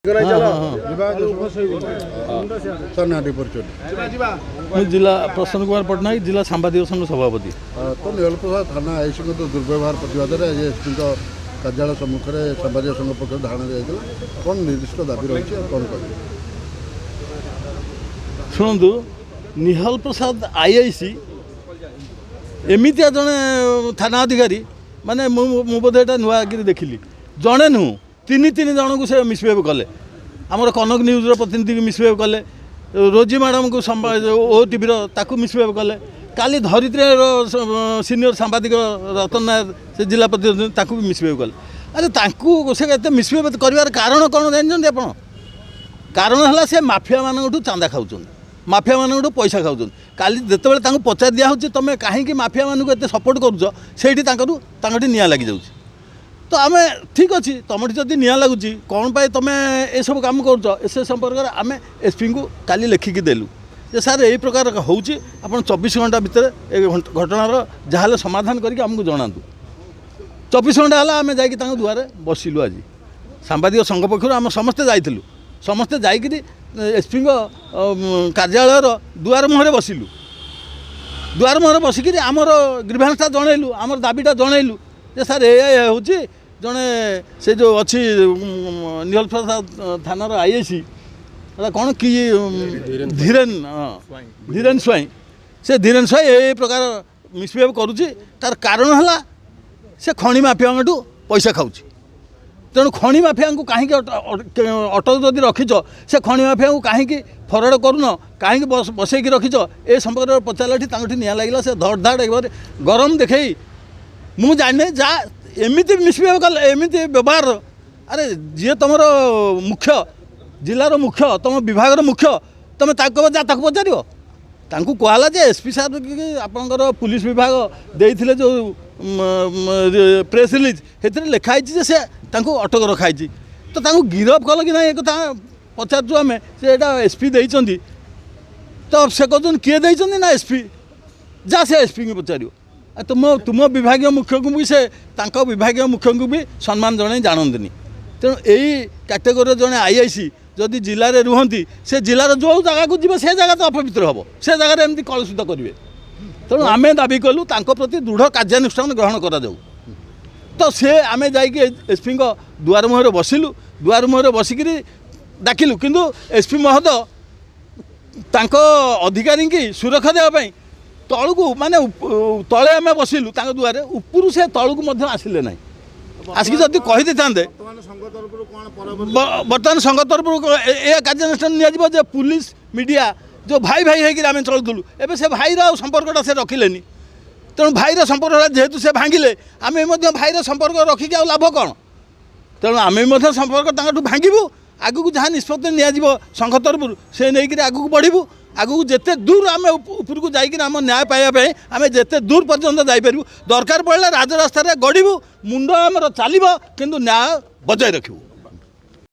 जिला प्रसन्न कुमार पट्टनायक जिला सांबादिक संघ सभापति तो निहल प्रसाद थाना आईसी को तो दुर्व्यवहार प्रतिवाद एसपी कार्यालय सम्मुख में सांबादिक संघ पक्ष धारणा दिया कौन निर्दिष्ट दाबी रही कौन कह शुणु निहल प्रसाद आईआईसी एमती जड़े थाना अधिकारी माने बोधे यहाँ नुआ कि देखिली जड़े नुह तीन जन को से मिसबिहेव कले आमर कनक न्यूज़ प्रतिनिधि को मिसबिहेव कले रोजी मैडम को ओ टीवी ताकू मिसबिहेव कले काली धरित्री सीनियर सांबादिक रतन नायर से जिला प्रतिनिधि ताकू भी मिसबिहेव कले अरे ताकू से मिसबिहेव कर कारण कौन जानते आप कारण है से माफिया मानू चांदा खाऊँ माफिया मानू पैसा खाऊँ काली जिते पचार दिया तुम कहीं माफिया मानू एत सपोर्ट करुच से निआ लगी जाऊँ तो आम ठीक अच्छे तुम जब निआ लगुच कौन पाई तुम ये सब कम कर संपर्क में आम एसपी को काली लिखिकी देलु जे सार यही प्रकार हो 24 घंटा भितर घटनार जहाँ समाधान करके आमको जनातु 24 घंटा है आम जा दुआरे बसिलु आज सांबादिक संघ पक्ष आम समस्ते जाइलु समस्ते जाकि एसपी कार्यालय दुआर मुहर बसिलु दुआर मुहर बसिक आमर ग्रीभांसटा जनइलु आमर दाबीटा जनइलु जे सार ये हूँ जड़े से जो अच्छी निहल प्रसाद थानार आईआईसी कौन कि धीरेन स्वाई से धीरेन स्वाई ये प्रकार मिसबिहेव करुच्ची तार कारण है से खणी माफिया पैसा खाऊँ तेणु खणी माफिया को कहीं अटक जदि रखीच से खणी माफिया को कहीं फरवर्ड करून कहीं बसैक रखीच ए संपर्क पचारे निआ लगे से धड़ धाड़ एक गरम देखे मुझे जाने जा एमती मिसबिहेव कले एमती व्यवहार अरे जी तुम मुख्य जिलार मुख्य तुम विभाग मुख्य तुम जा पचार कहला जे एसपी साहब कि आपंकर पुलिस विभाग देते जो प्रेस रिलीज से लिखाई से अटक रखाई तो गिरफ कल कि ना एक कथा पचारू आम से एसपी देती तो से कहते किए देती ना एसपी जा से एसपी को पचार तुम विभाग मुख्य को भी से विभाग मुख्य को भी सम्मान जन जानते तेणु यही कैटेगोरी जड़े आईआईसी जदि जिले में रुहति से जिलार जो जगह को जी से जगह तो अपवित्र हम से जगह एमती कलुषित करेंगे तेणु आम दाबी कलु प्रति दृढ़ कार्यानुष्ठान ग्रहण करा तो से आम जाएसपी दुआर मुहर बसिलु दुआर मुहर बसिक डाकिलु किंतु एसपी महोदय अधिकारी की सुरक्षा देवाई तलू को माने तले आम बसिलु दुआरे उपरू से तलू को आसिले ना आसिक जब कही था बर्तमान संघ तरफ कार्यानुष्ठान नि पुलिस मीडिया जो भाई भाई होकर आम चलुलु एवं से भाईर संपर्कटा से रखिले तेणु भाईर संपर्क जेहेतु से भांगिले आम भाईर संपर्क रखिक लाभ कौन तेणु आम संपर्क भांगू आगू जहाँ निष्पत्ति नि संघ तरफ से नहीं आगू बढ़ू आगू जिते दूर आम उपरको जाइए आम न्याय पाइबा आम जिते दूर पर्यंत जापर दरकार पड़े राजरास्तार गढ़ू मुंड आमर चलो किंतु न्याय बजाय रखू।